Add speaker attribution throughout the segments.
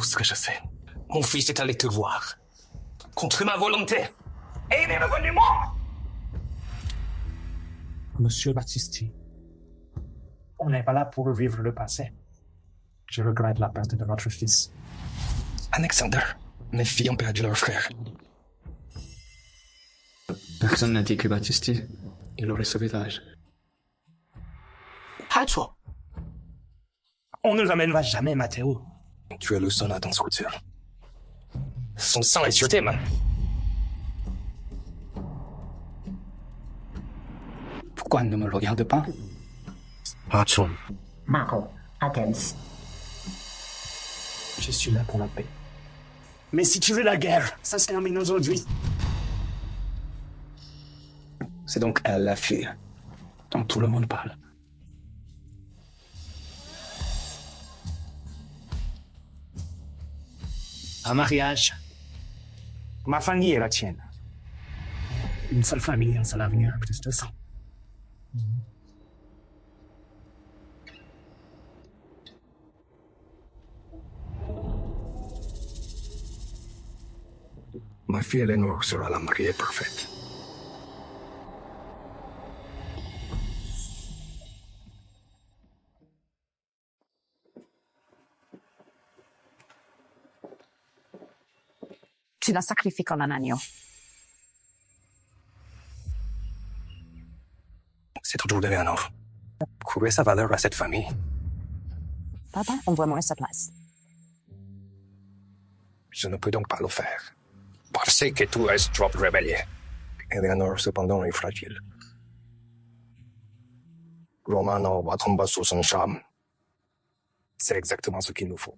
Speaker 1: tout ce que je sais. Mon fils est allé te voir. Contre ma volonté. Et il est revenu mort.
Speaker 2: Monsieur Battisti, on n'est pas là pour revivre le passé. Je regrette la perte de votre fils.
Speaker 1: Alexander, mes filles ont perdu leur frère.
Speaker 3: Personne n'a dit que Battisti, il aurait sauvé l'âge.
Speaker 1: Hatcho,
Speaker 2: On ne l'amènera jamais, Matteo.
Speaker 1: tu es le seul à t'en sortir. Son sang est sur tes mains.
Speaker 3: Pourquoi ne me le regarde pas?
Speaker 1: Hatcho,
Speaker 4: Marco, Athens.
Speaker 2: Je suis là pour la paix. Mais si tu veux la guerre, ça se termine aujourd'hui.
Speaker 3: C'est donc elle, la fille, dont tout le monde parle.
Speaker 2: Un mariage. Ma famille est la tienne. Une seule famille, un seul avenir, plus de sang.
Speaker 1: ma fille Eleanor sera la mariée parfaite.
Speaker 4: Tu la sacrifies comme un agneau.
Speaker 1: C'est toujours d'Eleanor. Prouver sa valeur à cette famille.
Speaker 4: Papa, envoie-moi à sa place.
Speaker 1: Je ne peux donc pas le faire. Parce que tu es trop rebelle. Eleanor, cependant, est fragile. Romano va tomber sous son charme. C'est exactement ce qu'il nous faut.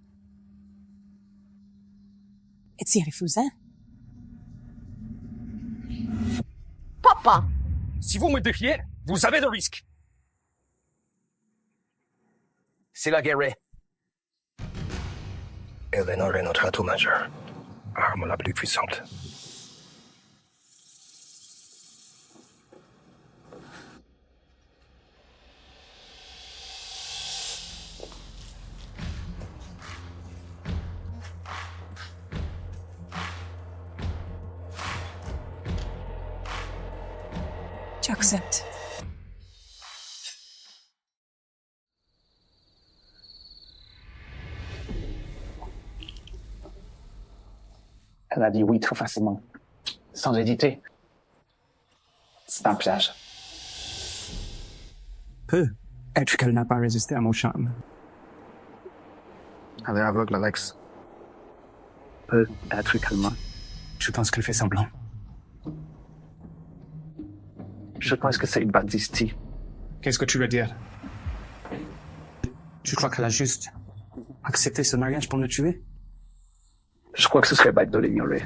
Speaker 4: Et tu refuses, hein? Papa!
Speaker 1: Si vous me défiez, vous avez de risques. C'est la guerre. Eleanor est notre atout majeur. Arme la plus puissante.
Speaker 4: Tu acceptes.
Speaker 3: Elle a dit oui trop facilement, sans hésiter. C'est un piège. Peut être qu'elle n'a pas résisté à mon charme. Elle est aveugle, Alex. Peut être qu'elle ment. Je pense qu'elle fait semblant. Je pense que c'est Battisti. Qu'est-ce que tu veux dire? Tu crois qu'elle a juste accepté ce mariage pour me tuer? Je crois que ce serait bête de l'ignorer.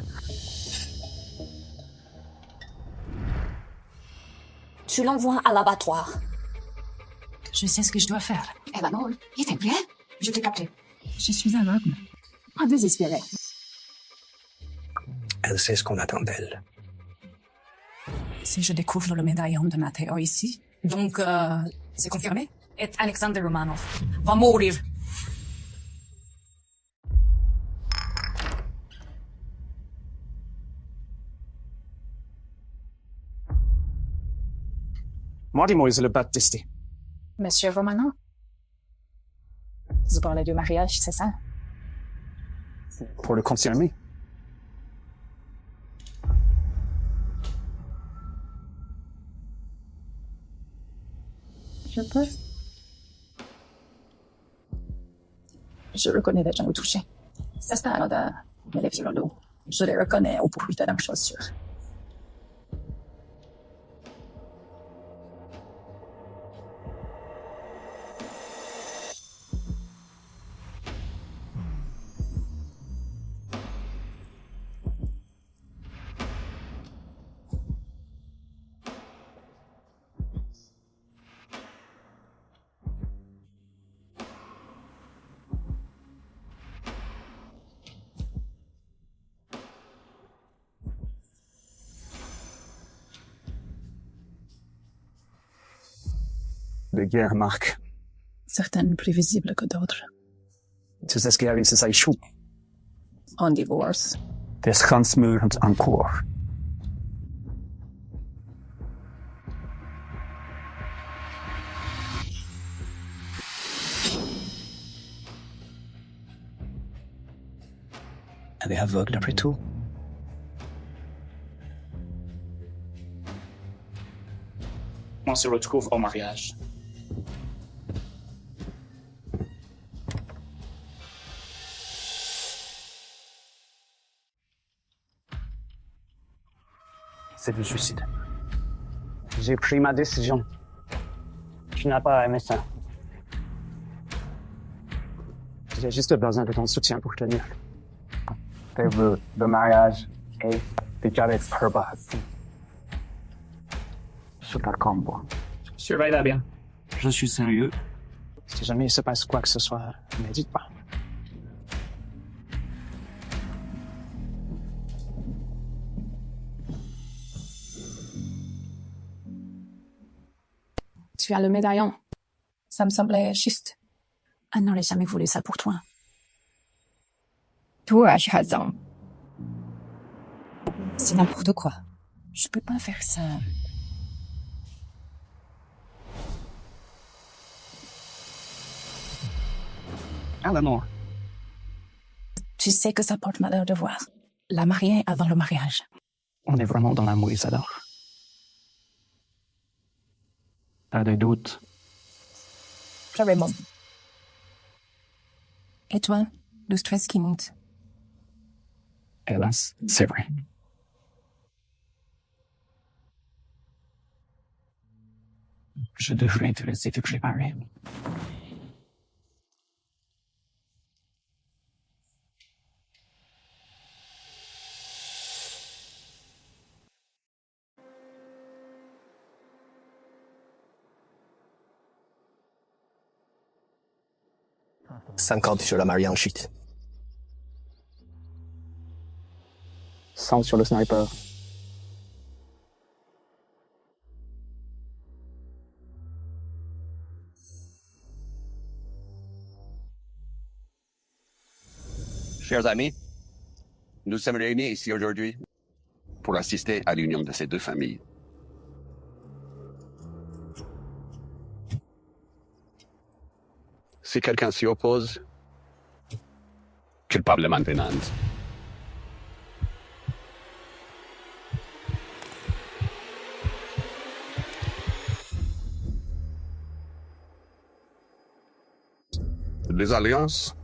Speaker 4: Tu l'envoies à l'abattoir.
Speaker 5: Je sais ce que je dois faire.
Speaker 6: Eleanor, il était prêt? Je t'ai capté.
Speaker 5: Je suis aveugle.
Speaker 6: Pas désespéré.
Speaker 1: Elle sait ce qu'on attend d'elle.
Speaker 5: Si je découvre le médaillon de Matteo ici, donc c'est confirmé? Et Alexander Romanov va mourir.
Speaker 2: Moi, dis-moi, c'est le Battisti.
Speaker 6: Monsieur Romano? Vous parlez du mariage, c'est ça?
Speaker 2: Pour le confirmer.
Speaker 6: Je peux? Je reconnais les gens au toucher. C'est ça, de mes lèvres sur le dos. Je les reconnais au bruit de leurs chaussures.
Speaker 2: De guerre, Marc.
Speaker 6: Certaines plus visibles que d'autres.
Speaker 2: Tu sais ce qui arrive si ça échoue.
Speaker 6: en divorce.
Speaker 3: Det är chansmurens encore. Elle est aveugle après tout.
Speaker 2: On se retrouve au mariage.
Speaker 3: C'est du suicide. J'ai pris ma décision. Tu n'as pas aimé ça. J'ai juste besoin de ton soutien pour tenir. Le mariage est déjà purpose. Je te comprends.
Speaker 2: Surveille-la bien.
Speaker 3: Je suis sérieux. Si jamais il se passe quoi que ce soit, n'hésite pas.
Speaker 5: Tu as le médaillon.
Speaker 6: Ça me semblait juste.
Speaker 5: Elle n'aurait jamais voulu ça pour toi.
Speaker 6: Toi, j'ai raison.
Speaker 5: C'est n'importe quoi. Je peux pas faire ça.
Speaker 3: Eleanor.
Speaker 5: Tu sais que ça porte malheur de voir la mariée avant le mariage.
Speaker 3: On est vraiment dans la mouise alors. T'as des doutes?
Speaker 6: J'avais mon.
Speaker 5: Et toi, le stress qui monte.
Speaker 3: Hélas, c'est vrai. Je devrais te laisser te préparer.
Speaker 1: $50 sur la mariée en chute.
Speaker 3: 100 sur le sniper.
Speaker 7: Chers amis, nous sommes réunis ici aujourd'hui pour assister à l'union de ces deux familles. Si quelqu'un s'y oppose, culpable de maintenance. Les alliances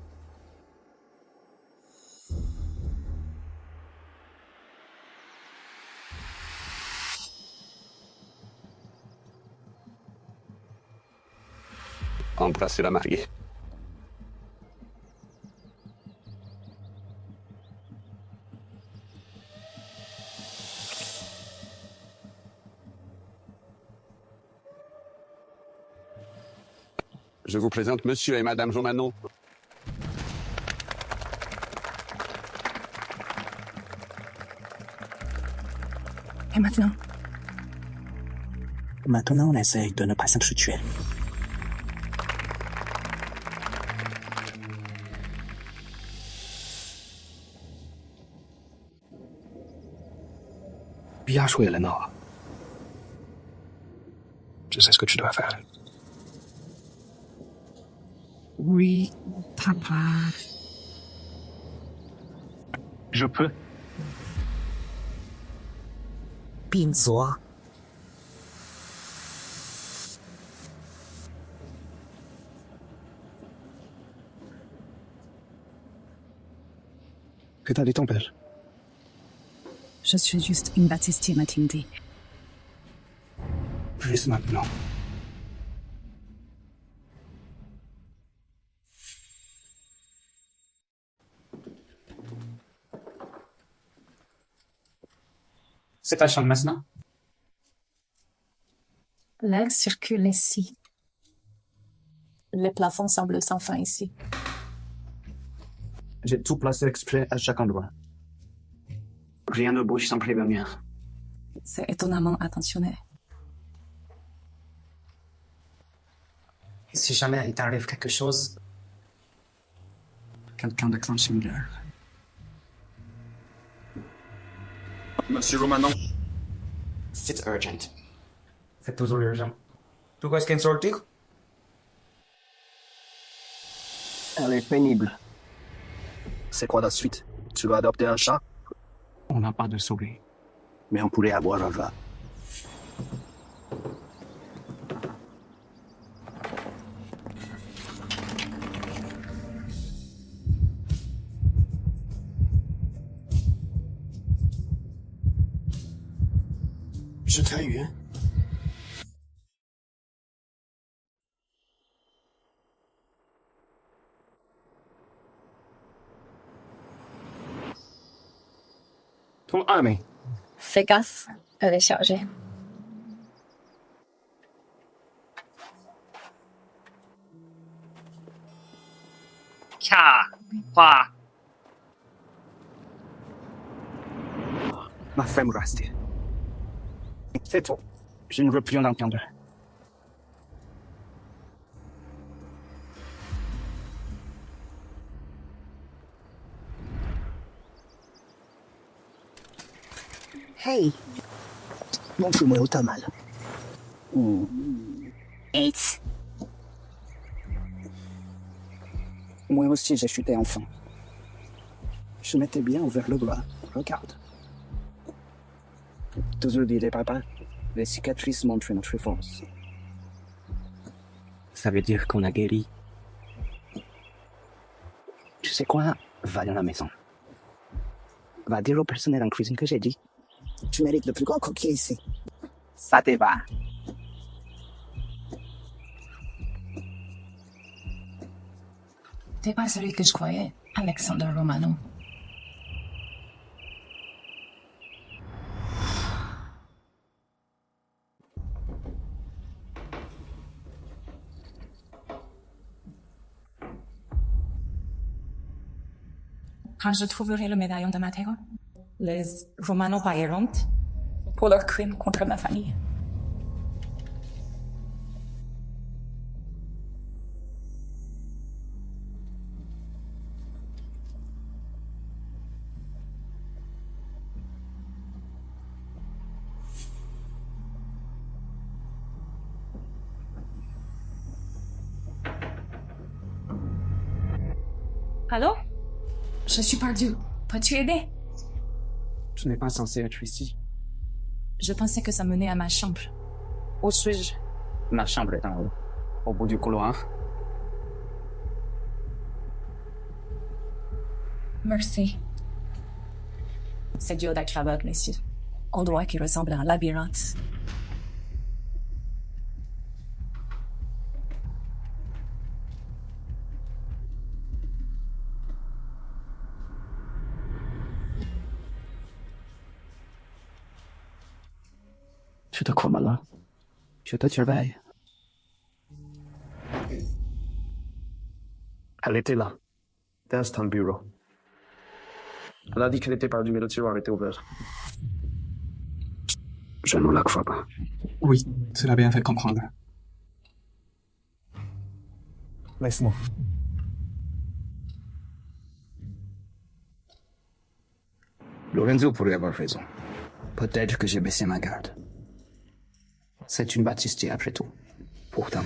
Speaker 7: embrasser la mariée. Je vous présente Monsieur et Madame Romano.
Speaker 5: Et maintenant?
Speaker 3: Maintenant, on essaye de ne pas s'entretuer.
Speaker 1: Bien joué, Eleanor. Je sais ce que tu dois faire.
Speaker 5: Oui, papa.
Speaker 3: Je peux.
Speaker 5: Bien sûr.
Speaker 1: Que t'as dit ton père?
Speaker 5: Je suis juste une baptiste, m'a-t-il dit.
Speaker 1: Juste maintenant.
Speaker 2: C'est ta chambre maintenant?
Speaker 5: L'air circule ici. Le plafond semble sans fin ici.
Speaker 2: J'ai tout placé exprès à chaque endroit.
Speaker 3: Rien ne bouge sans prévenir.
Speaker 5: C'est étonnamment attentionné.
Speaker 2: Et si jamais il t'arrive quelque chose,
Speaker 3: Quelqu'un de clan similaire.
Speaker 8: Monsieur Romanon.
Speaker 2: C'est urgent.
Speaker 3: C'est toujours urgent.
Speaker 2: Tu vois ce qu'elle sortir?
Speaker 3: Elle est pénible.
Speaker 8: C'est quoi la suite? Tu vas adopter un chat?
Speaker 2: On n'a pas de souris.
Speaker 8: Mais on pourrait avoir un rat.
Speaker 2: Je t'ai eu, hein? Ton armée.
Speaker 6: Fais gaffe, elle est chargée.
Speaker 2: Ma femme reste. C'est tout. Je ne veux plus en entendre.
Speaker 6: Hey,
Speaker 8: Montre-moi où t'as mal.
Speaker 6: Eight.
Speaker 2: Moi aussi, j'ai chuté enfant. Je m'étais bien ouvert le bras. Regarde. Toujours dit des papas, les cicatrices montrent notre force. Ça veut dire qu'on a guéri. Tu sais quoi? Va dans la maison. Va dire au personnel en cuisine que j'ai dit. Tu mérites le plus grand coquille ici. Ça te va.
Speaker 6: T'es pas celui que je croyais, Alexander Romano.
Speaker 5: Quand je trouverai le médaillon de Matteo, les Romano paieront pour leur crime contre ma famille. Allô? Je suis perdue. Peux-tu aider?
Speaker 2: Tu n'es pas censé être ici.
Speaker 5: Je pensais que ça menait à ma chambre. Où suis-je?
Speaker 2: Ma chambre est en haut, au bout du couloir.
Speaker 5: Merci. C'est dur d'être aveugle ici. Endroit qui ressemble à un labyrinthe.
Speaker 2: Je te crois malin. Je te surveille. Elle était là, dans ton bureau. Elle a dit qu'elle était perdue, mais le tiroir était ouvert. Je ne la crois pas. Oui, tu l'as bien fait comprendre. Laisse-moi. Lorenzo pourrait avoir raison. Peut-être que j'ai baissé ma garde. C'est une Baptiste après tout. Pourtant.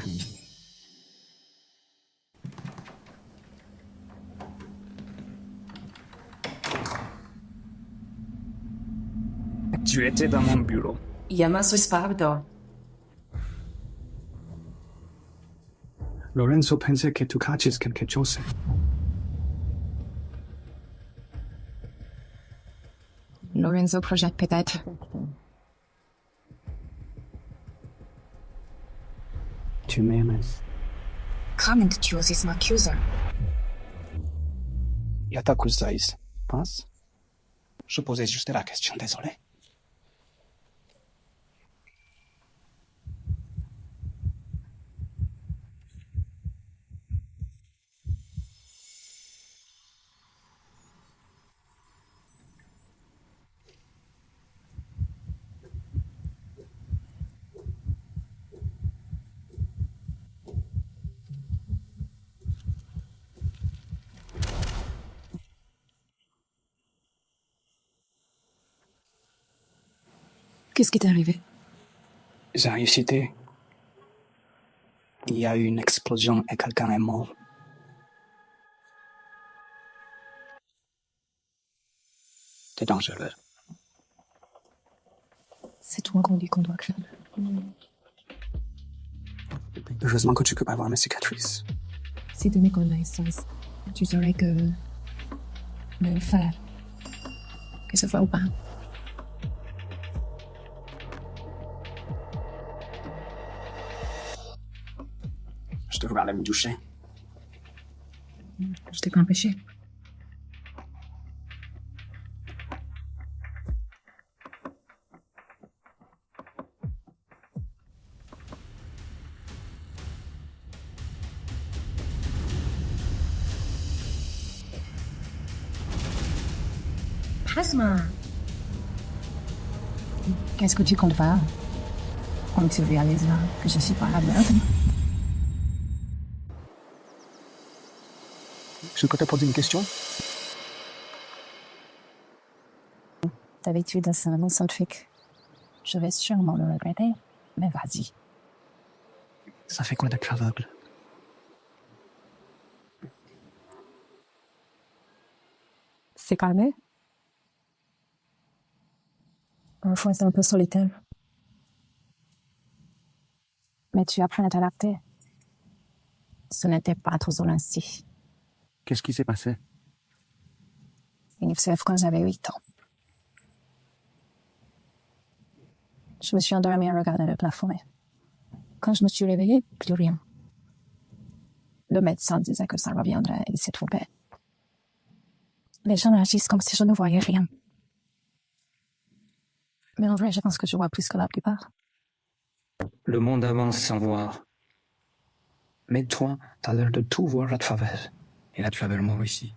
Speaker 2: Tu étais dans mon bureau.
Speaker 5: Llama su spavdo.
Speaker 2: Lorenzo pensait que tu caches quelque chose.
Speaker 6: Lorenzo projette peut-être.
Speaker 2: Tu m'aimes.
Speaker 5: Comment tu oses m'accuser?
Speaker 2: Je t'accuse, pense. Je posais juste la question, désolé.
Speaker 5: Qu'est-ce qui t'est arrivé?
Speaker 2: J'ai réussi. Il y a eu une explosion et quelqu'un est mort. C'est dangereux.
Speaker 6: C'est toi qu'on dit qu'on doit craindre.
Speaker 2: Heureusement que tu peux pas voir mes cicatrices.
Speaker 6: Si de mes connaissances, tu saurais que le faire, que ce soit ou pas.
Speaker 2: Je devrais aller me doucher.
Speaker 6: Je t'ai pas empêché. Passe-moi. Qu'est-ce que tu comptes faire? Quand tu réalises que je suis pas aveugle.
Speaker 2: Je peux te poser une question?
Speaker 6: D'habitude, c'est un centrique. Je vais sûrement le regretter, mais vas-y.
Speaker 2: Ça fait quoi d'être aveugle?
Speaker 6: C'est calmé. Parfois, c'est un peu solitaire. Mais tu apprends à t'adapter. Ce n'était pas toujours ainsi.
Speaker 2: Qu'est-ce qui s'est passé?
Speaker 6: Une FCF quand j'avais 8 ans. Je me suis endormie à regarder le plafond. Quand je me suis réveillée, plus rien. Le médecin disait que ça reviendrait et il s'est trompé. Les gens agissent comme si je ne voyais rien. Mais en vrai, je pense que je vois plus que la plupart.
Speaker 2: Le monde avance sans voir. Mais toi, t'as l'air de tout voir à travers. Et à travers moi aussi.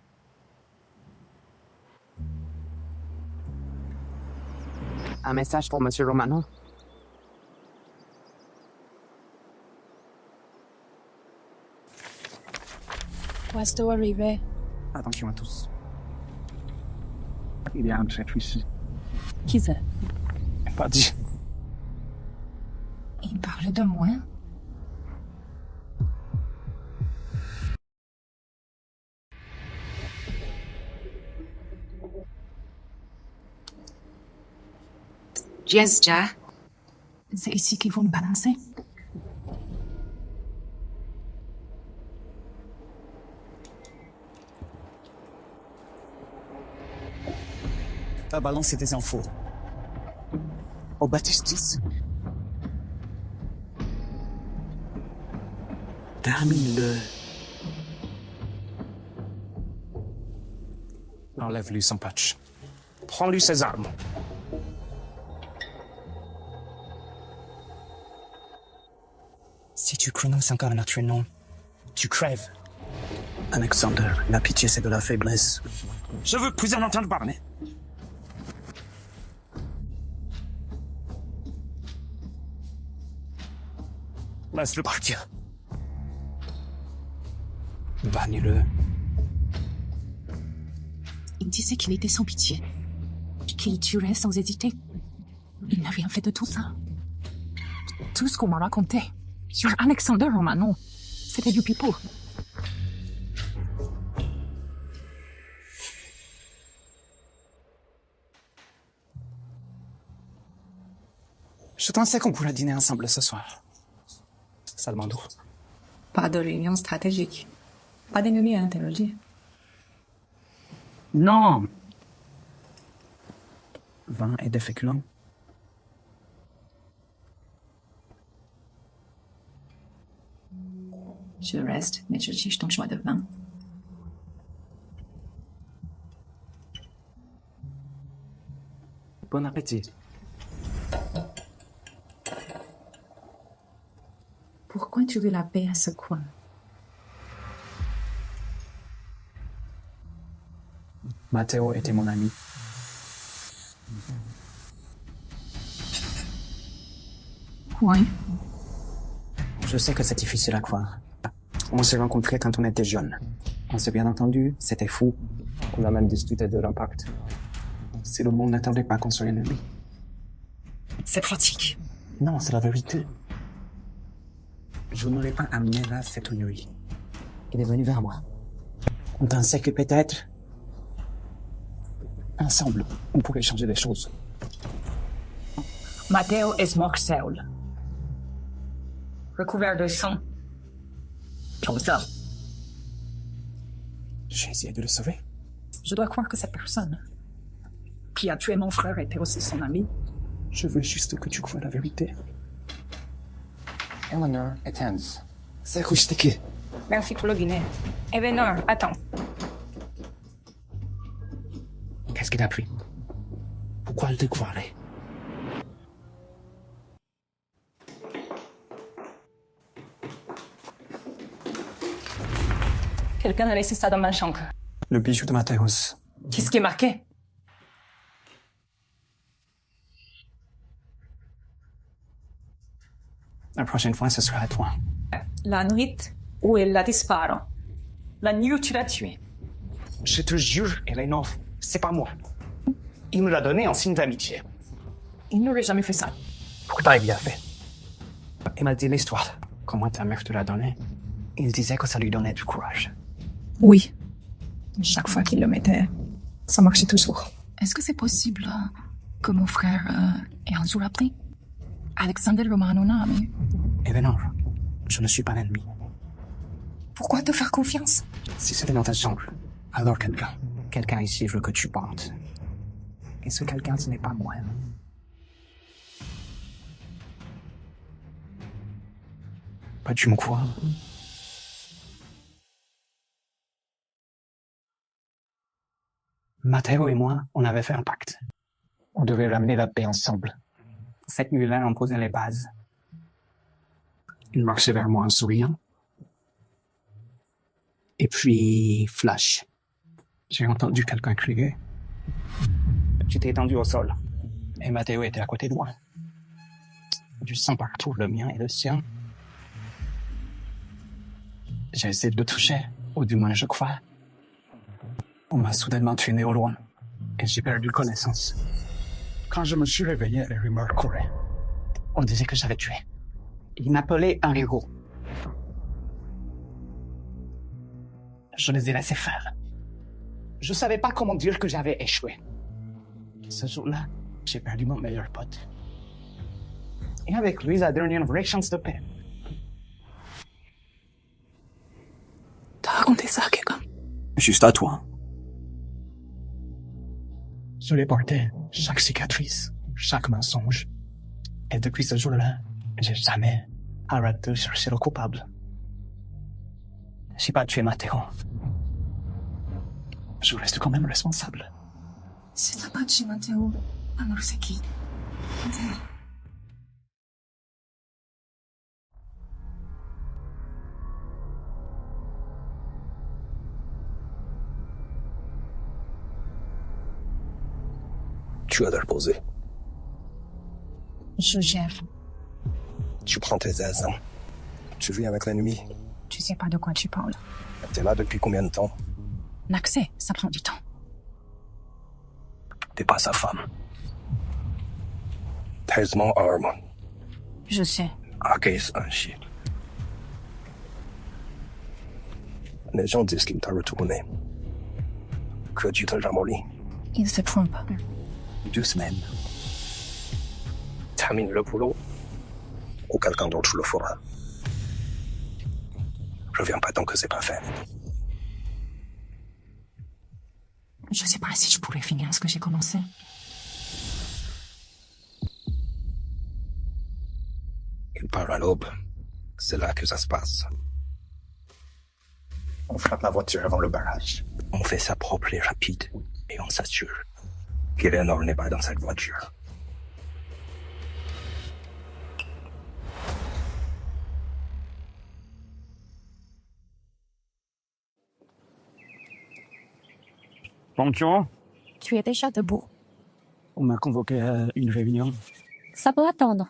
Speaker 2: Un message pour Monsieur Romano.
Speaker 6: Presto arrivé.
Speaker 2: Attention à tous. Il y a un traître ici.
Speaker 6: Qui c'est?
Speaker 2: Pas dit.
Speaker 6: Il parle de moi?
Speaker 5: Jazja.
Speaker 6: C'est ici qu'ils vont me balancer.
Speaker 2: T'as balancé tes infos. Au Baptistis. Termine-le. Enlève-lui son patch. Prends-lui ses armes. Si tu prononces encore notre nom, tu crèves. Alexander, la pitié c'est de la faiblesse. Je veux plus en entendre parler. Laisse-le partir. Bannis-le.
Speaker 6: Il disait qu'il était sans pitié. Qu'il tuerait sans hésiter. Il n'a rien fait de tout ça. Tout ce qu'on m'a raconté sur Alexander Romano, c'était du pipeau.
Speaker 2: Je pensais qu'on pourrait dîner ensemble ce soir. Salmando.
Speaker 6: Pas de réunion stratégique. Pas d'ennemi à interroger.
Speaker 2: Non. Vin et des féculents.
Speaker 6: Je reste, mais je cherche ton choix de vin.
Speaker 2: Bon appétit.
Speaker 6: Pourquoi tu veux la paix à ce coin?
Speaker 2: Matteo était mon ami.
Speaker 6: Oui.
Speaker 2: Je sais que c'est difficile à croire. On s'est rencontrés quand on était jeunes. On s'est bien entendu, c'était fou. On a même discuté de l'impact. Si le monde n'attendait pas qu'on soit ennemis.
Speaker 5: C'est pratique.
Speaker 2: Non, c'est la vérité. Je ne l'ai pas amené là cette nuit. Il est venu vers moi. On pensait que peut-être, ensemble, on pourrait changer les choses.
Speaker 5: Matteo est mort seul. Recouvert de sang. Comme ça.
Speaker 2: J'ai essayé de le sauver.
Speaker 5: Je dois croire que cette personne qui a tué mon frère était aussi son ami.
Speaker 2: Je veux juste que tu crois la vérité.
Speaker 3: Eleanor est tense.
Speaker 2: C'est rustique.
Speaker 5: Merci pour le dîner. Eleanor, attends.
Speaker 2: Qu'est-ce qu'il a pris? Pourquoi le découvrir?
Speaker 5: Quelqu'un a laissé ça dans ma chambre.
Speaker 2: Le bijou de Mathéos.
Speaker 5: Qu'est-ce qui est marqué?
Speaker 2: La prochaine fois, ce sera à toi.
Speaker 5: La nuit où elle a disparu. La nuit où tu l'as tué.
Speaker 2: Je te jure, Eleanor, c'est pas moi. Il me l'a donné en signe d'amitié.
Speaker 5: Il n'aurait jamais fait ça.
Speaker 2: Pourtant, il bien fait. Il m'a dit l'histoire. Comment ta mère te l'a donné. Il disait que ça lui donnait du courage.
Speaker 5: Oui. Chaque fois qu'il le mettait, ça marchait toujours. Est-ce que c'est possible que mon frère ait un jour appris? Alexander Romano Nami.
Speaker 2: Eleanor, je ne suis pas l'ennemi.
Speaker 5: Pourquoi te faire confiance?
Speaker 2: Si c'était dans ta chambre, alors quelqu'un. Quelqu'un ici veut que tu partes. Et ce quelqu'un, ce n'est pas moi. Pas tu me crois? Matteo et moi, on avait fait un pacte. On devait ramener la paix ensemble. Cette nuit-là, on posait les bases. Il marchait vers moi en souriant. Et puis, flash. J'ai entendu quelqu'un crier. J'étais étendu au sol. Et Matteo était à côté de moi. Du sang partout, le mien et le sien. J'ai essayé de le toucher, ou du moins je crois. On m'a soudainement traîné au loin, et j'ai perdu connaissance. Quand je me suis réveillé, les rumeurs couraient. On disait que j'avais tué. Ils m'appelaient un héros. Je les ai laissés faire. Je savais pas comment dire que j'avais échoué. Ce jour-là, j'ai perdu mon meilleur pote. Et avec lui, la dernière vraie chance de paix.
Speaker 5: T'as raconté ça à quelqu'un?
Speaker 2: Juste à toi. Je l'ai porté, chaque cicatrice, chaque mensonge. Et depuis ce jour-là, j'ai jamais arrêté de chercher le coupable. J'ai pas tué Matteo. Je reste quand même responsable.
Speaker 5: Si t'as pas tué Matteo, alors c'est qui?
Speaker 1: Tu as de le poser.
Speaker 5: Je gère.
Speaker 1: Tu prends tes aises. Tu vis avec l'ennemi.
Speaker 5: Tu sais pas de quoi tu parles.
Speaker 1: T'es là depuis combien de temps?
Speaker 5: L'accès, ça prend du temps.
Speaker 1: T'es pas sa femme. T'es mon arme.
Speaker 5: Je sais.
Speaker 1: Qu'est-ce un chien. Les gens disent qu'il t'a retourné. Que tu te ramollis.
Speaker 5: Il se trompe.
Speaker 2: 2 semaines.
Speaker 1: Termine le boulot. Ou quelqu'un d'autre le fera. Reviens pas tant que c'est pas fait.
Speaker 5: Je sais pas si je pourrais finir ce que j'ai commencé.
Speaker 1: Il part à l'aube. C'est là que ça se passe.
Speaker 2: On frappe la voiture avant le barrage.
Speaker 1: On fait ça propre et rapide. Et on s'assure qu'Eleanor n'est pas dans cette voiture.
Speaker 2: Bonjour.
Speaker 6: Tu es déjà debout.
Speaker 2: On m'a convoqué à une réunion.
Speaker 6: Ça peut attendre.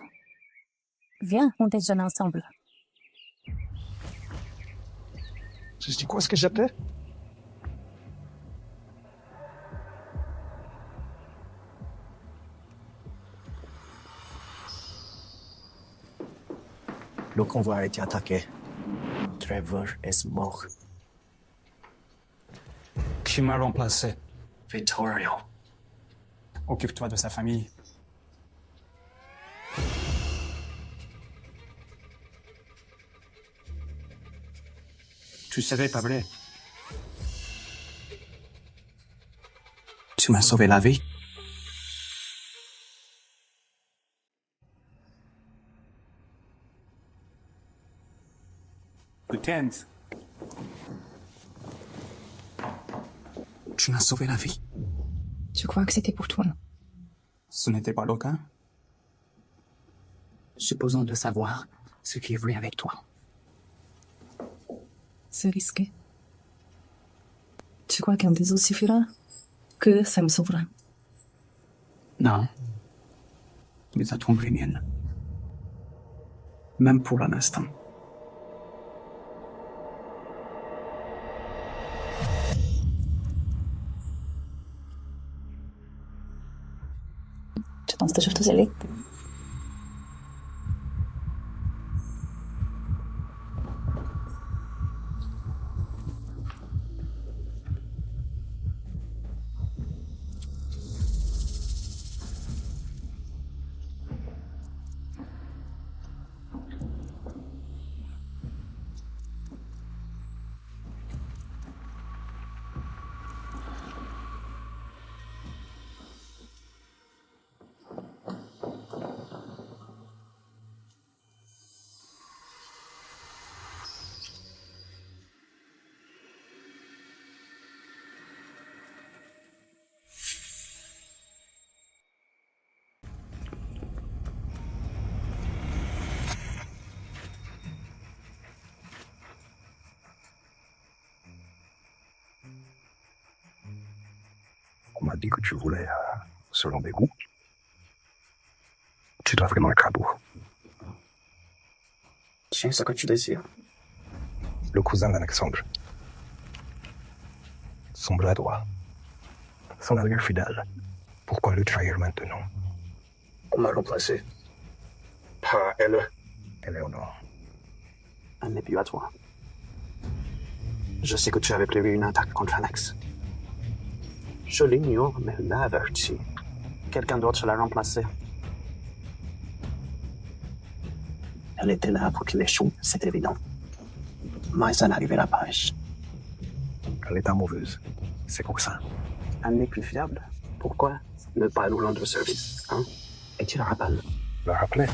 Speaker 6: Viens, on déjeune ensemble.
Speaker 2: Je dis quoi ce que j'appelais?
Speaker 8: Le convoi a été attaqué. Trevor est mort.
Speaker 2: Qui m'a remplacé?
Speaker 8: Vittorio.
Speaker 2: Occupe-toi de sa famille. Tu savais pas vrai. Tu m'as sauvé la vie. Lieutenant. Tu m'as sauvé la vie.
Speaker 5: Tu crois que c'était pour toi?
Speaker 2: Ce n'était pas le cas. Supposons de savoir ce qui est vrai avec toi.
Speaker 5: C'est risqué. Tu crois qu'un baiser suffira? Que ça me sauvera?
Speaker 2: Non. Les atomes miennes. Même pour un instant.
Speaker 6: Tu penses que je te zélé?
Speaker 1: On m'a dit que tu voulais, selon mes goûts, tu dois vraiment être à bout.
Speaker 8: Tiens, ce que tu désires.
Speaker 1: Le cousin d'Alexandre. Son bras droit. Son allié fidèle. Pourquoi le trahir maintenant?
Speaker 8: On m'a remplacé. Par elle.
Speaker 1: Éléonore.
Speaker 8: Un n'est plus à toi. Je sais que tu avais prévu une attaque contre Alex. Je l'ignore, mais elle l'a averti. Quelqu'un d'autre l'a remplacé. Elle était là pour qu'il échoue, c'est évident. Mais ça n'arrivera pas.
Speaker 1: Elle est amoureuse. C'est pour ça.
Speaker 8: Elle n'est plus fiable. Pourquoi ne pas nous rendre service, hein? Et tu la rappelles.
Speaker 1: Le rappeler.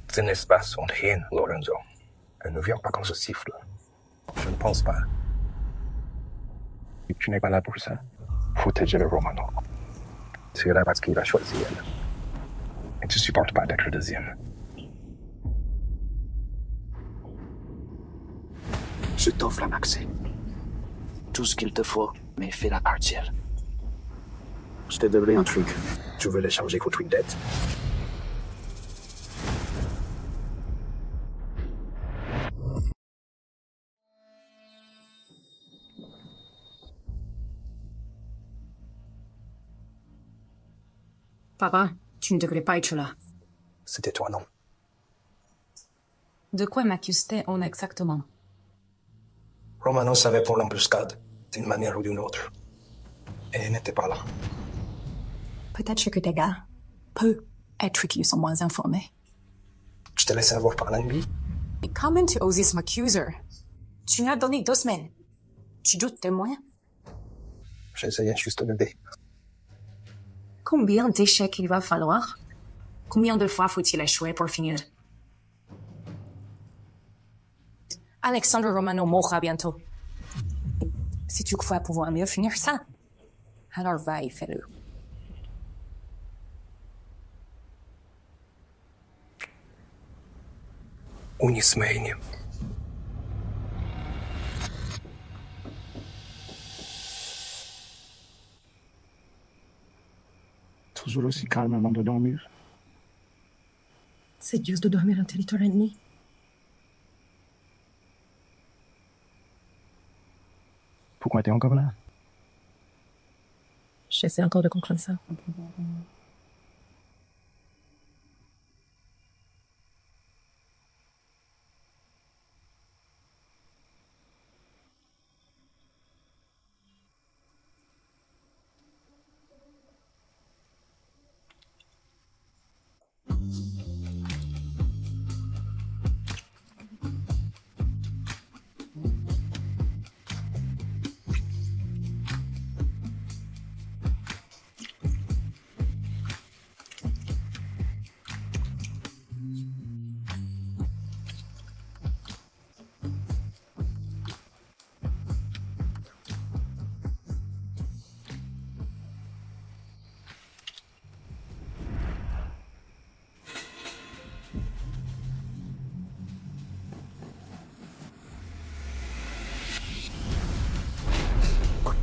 Speaker 1: Ce n'est pas son rien, Lorenzo. Elle ne vient pas quand je siffle. Je ne pense pas. Et tu n'es pas là pour ça. Protéger le Romano. Tu es là parce qu'il a choisi elle. Et tu supportes pas d'être deuxième.
Speaker 8: Je t'offre un accès. Tout ce qu'il te faut, mais fais-la partir. Je t'ai donné un truc. Tu veux l'échanger contre une dette?
Speaker 4: Papa, tu ne devrais pas être là.
Speaker 8: C'était toi, non?
Speaker 4: De quoi m'accusait-on exactement?
Speaker 8: Romano savait pour l'embuscade, d'une manière ou d'une autre. Et elle n'était pas là.
Speaker 4: Peut-être que des gars peuvent être qu'ils sont moins informés.
Speaker 8: Je te laissé avoir par l'ennemi.
Speaker 4: Mais comment tu oses m'accuser? Tu m'as donné 2 semaines. Tu doutes de moi?
Speaker 8: J'essayais juste d'aider.
Speaker 4: Combien d'échecs il va falloir? Combien de fois faut-il échouer pour finir? Alexandre Romano mourra bientôt. Si tu crois pouvoir mieux finir ça, alors va et fais-le.
Speaker 1: Unismenie.
Speaker 2: Toujours aussi calme avant de dormir.
Speaker 5: C'est dur de dormir en territoire ennemi.
Speaker 2: Pourquoi t'es encore là?
Speaker 5: J'essaie encore de comprendre ça.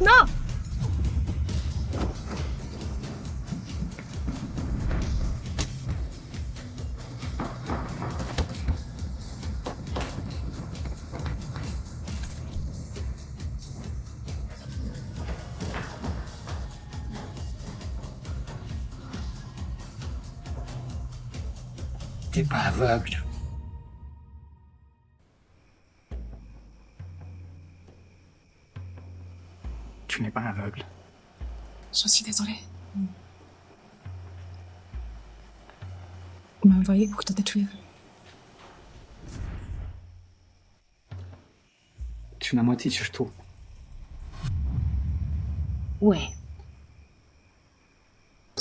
Speaker 4: Non!
Speaker 2: T'es pas aveugle. Tu n'es pas aveugle.
Speaker 5: Je suis désolée. On m'a envoyé pour te détruire.
Speaker 2: Tu m'as menti sur tout.
Speaker 4: Ouais.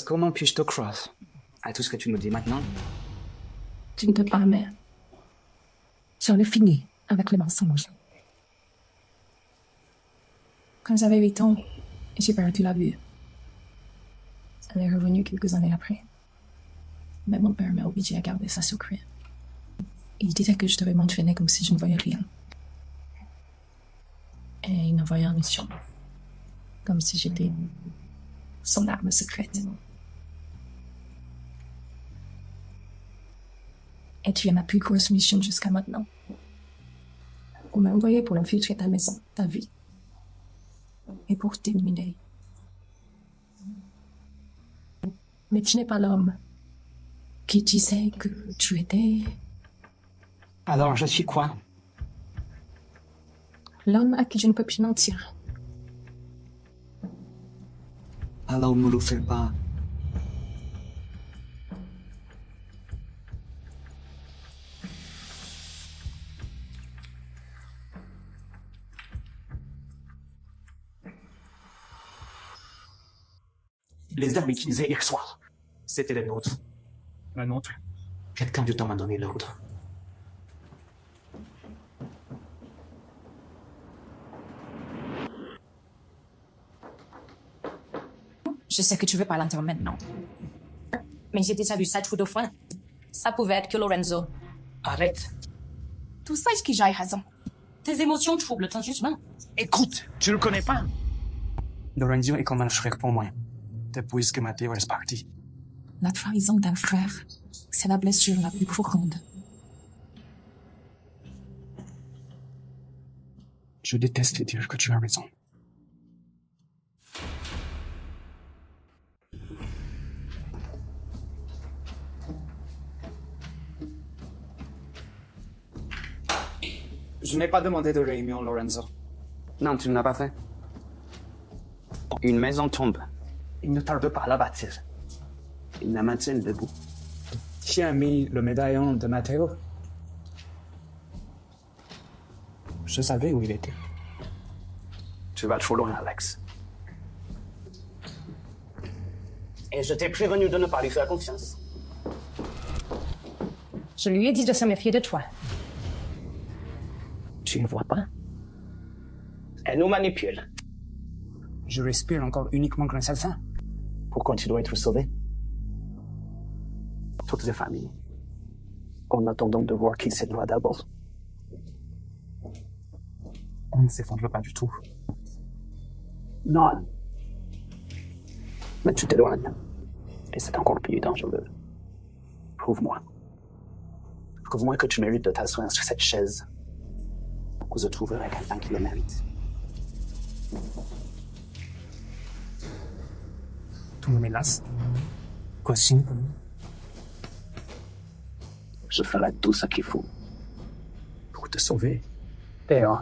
Speaker 2: Comment puis-je te croire à tout ce que tu me dis maintenant?
Speaker 5: Tu ne peux pas, mais j'en ai fini avec les mensonges. Quand j'avais 8 ans, j'ai perdu la vue. Elle est revenue quelques années après. Mais mon père m'a obligé à garder ça secret. Il disait que je devais m'entraîner comme si je ne voyais rien. Et il m'envoyait en mission. Comme si j'étais son arme secrète. Et tu es ma plus grosse mission jusqu'à maintenant. On m'a envoyé pour infiltrer ta maison, ta vie. Et pour t'éliminer. Mais tu n'es pas l'homme qui disait que tu étais...
Speaker 2: Alors, je suis quoi?
Speaker 5: L'homme à qui je ne peux plus mentir.
Speaker 2: Alors, ne le fais pas.
Speaker 8: Les armes utilisées hier soir, c'était les nôtres.
Speaker 2: La nôtre.
Speaker 8: Quelqu'un du temps m'a donné l'ordre.
Speaker 4: Je sais que tu veux pas l'entendre maintenant. Mais j'ai déjà vu ça trop de fois. Ça pouvait être que Lorenzo.
Speaker 2: Arrête.
Speaker 4: Tout ça est-ce que j'ai raison. Tes émotions troublent ton jugement.
Speaker 2: Écoute, tu le connais pas? Lorenzo est comme un frère pour moi. Depuis que Matteo est parti.
Speaker 5: La trahison d'un frère, c'est la blessure la plus profonde.
Speaker 2: Je déteste dire que tu as raison. Je n'ai pas demandé de réunion, Lorenzo.
Speaker 8: Non, tu ne l'as pas fait. Une maison tombe. Il ne tarde pas à la bâtir. Il la maintient debout.
Speaker 2: Qui a mis le médaillon de Matteo? Je savais où il était.
Speaker 8: Tu vas trop loin, Alex. Et je t'ai prévenu de ne pas lui faire confiance.
Speaker 4: Je lui ai dit de se méfier de toi.
Speaker 8: Tu ne vois pas? Elle nous manipule.
Speaker 2: Je respire encore uniquement grâce à ça.
Speaker 8: Pourquoi tu dois être sauvé? Toutes les familles. En attendant de voir qui c'est toi d'abord.
Speaker 2: On ne s'effondre pas du tout.
Speaker 8: Non. Mais tu t'éloignes. Et c'est encore plus dangereux. Prouve-moi. Prouve-moi que tu mérites de t'asseoir sur cette chaise. Ou je trouverai quelqu'un qui le mérite.
Speaker 2: Tu me menaces? Caution?
Speaker 8: Je ferai tout ce qu'il faut pour te sauver.
Speaker 2: Théo.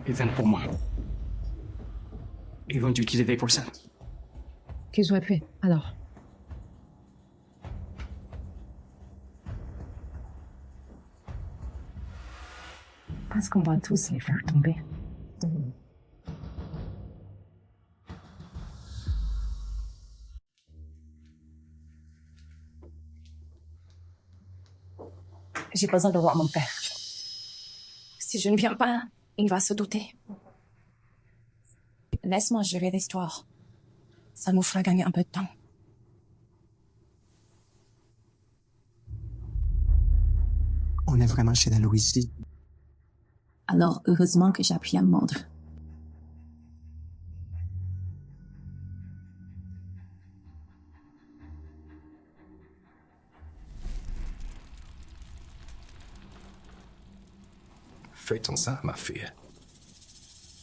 Speaker 2: Ils viennent pour moi. Ils vont t'utiliser pour ça.
Speaker 6: Qu'ils auraient fait, alors. Parce qu'on va tous les faire tomber.
Speaker 4: J'ai besoin de voir mon père. Si je ne viens pas, il va se douter. Laisse-moi gérer l'histoire. Ça nous fera gagner un peu de temps.
Speaker 2: On est vraiment chez la Louise Lee.
Speaker 6: Alors, heureusement que j'ai appris à me mordre.
Speaker 1: Faites ça, ma fille.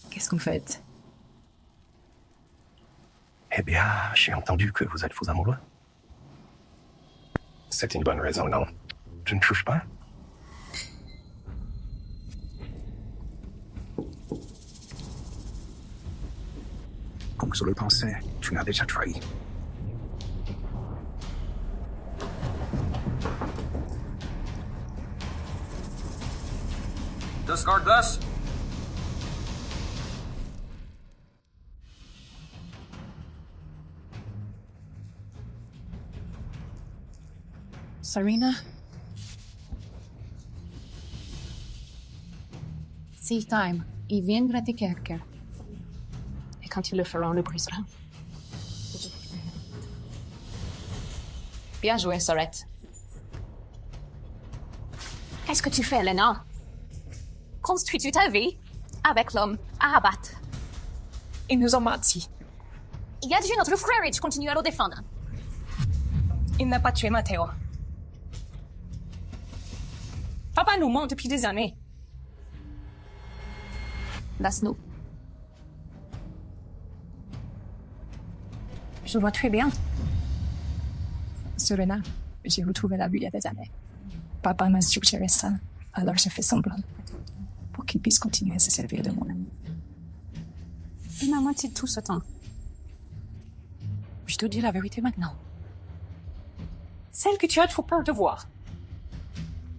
Speaker 5: Qu'est-ce que vous faites?
Speaker 1: Eh bien, j'ai entendu que vous êtes faux amoureux. C'est une bonne raison, non? Tu ne touches pas?
Speaker 2: Comme je le pensais, tu m'as déjà trahi.
Speaker 9: Discard this.
Speaker 5: Serena?
Speaker 4: C'est time. Ils viennent gratter quelqu'un. Et quand ils le feront, on le brisera. Bien joué, Sorette. Qu'est-ce que tu fais, Lena? Construis-tu ta vie avec l'homme à abattre?
Speaker 5: Ils nous ont menti.
Speaker 4: Il a déjà notre frère et tu continues à le défendre.
Speaker 5: Il n'a pas tué Matteo. Papa nous ment depuis des années.
Speaker 4: Laisse-nous. Je vois très bien.
Speaker 5: Serena, j'ai retrouvé la vue il y a des années. Papa m'a suggéré ça, alors j'ai fait semblant. Pour qu'il puisse continuer à se servir de moi.
Speaker 4: Il m'a menti tout ce temps.
Speaker 5: Je te dis la vérité maintenant. Celle que tu as trop peur de voir.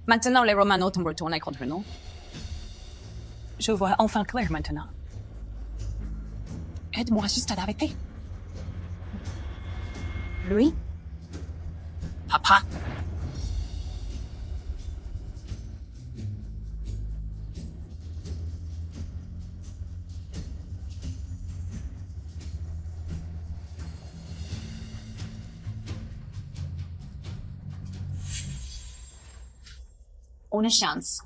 Speaker 4: Maintenant, les Romano t'ont retourné contre nous.
Speaker 5: Je vois enfin clair maintenant. Aide-moi juste à l'arrêter.
Speaker 4: Lui?
Speaker 5: Papa.
Speaker 4: Une chance.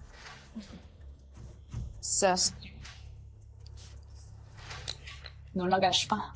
Speaker 4: Ça ne l'engage pas.